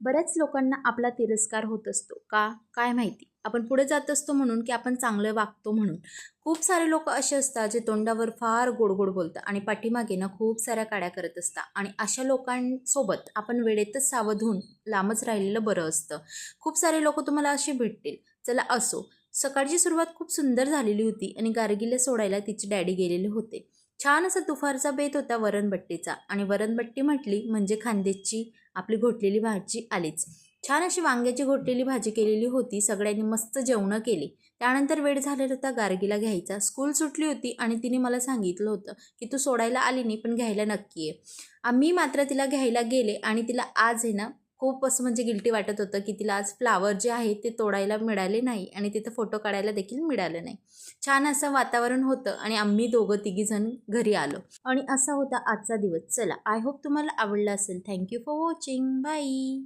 बऱ्याच लोकांना आपला तिरस्कार होत असतो का काय माहिती. आपण पुढे जात असतो म्हणून की आपण चांगलं वागतो म्हणून. खूप सारे लोक असे असतात जे तोंडावर फार गोड गोड बोलतात आणि पाठीमागे ना खूप साऱ्या काड्या करत असतात. आणि अशा लोकांसोबत आपण वेळेतच सावध होऊन लांबच राहिलेलं बरं असतं. खूप सारे लोक तुम्हाला असे भेटतील. चला असो, सकाळची सुरुवात खूप सुंदर झालेली होती आणि गार्गीला सोडायला तिचे डॅडी गेलेले होते. छान असा दुपारचा बेत होता वरणबट्टीचा. आणि वरणबट्टी म्हटली म्हणजे खानदेशची आपली घोटलेली भाजी आलीच. छान अशी वांग्याची घोटलेली भाजी केलेली होती. सगळ्यांनी मस्त जेवणं केली. त्यानंतर वेळ झालेला होता गार्गीला घ्यायचा. स्कूल सुटली होती आणि तिने मला सांगितलं होतं की तू सोडायला आली नाही पण घ्यायला नक्की आहे. आम्ही मात्र तिला घ्यायला गेले आणि तिला आज आहे ना खूप असं म्हणजे गिल्टी वाटत होतं की तिला आज फ्लावर जे आहे ते तोडायला मिळाले नाही आणि तिथं फोटो काढायला देखील मिळालं नाही. छान असं वातावरण होतं आणि आम्ही दोघं तिघीजण घरी आलो. आणि असा होता आजचा दिवस. चला, आय होप तुम्हाला आवडला असेल. Thank you for watching. बाय.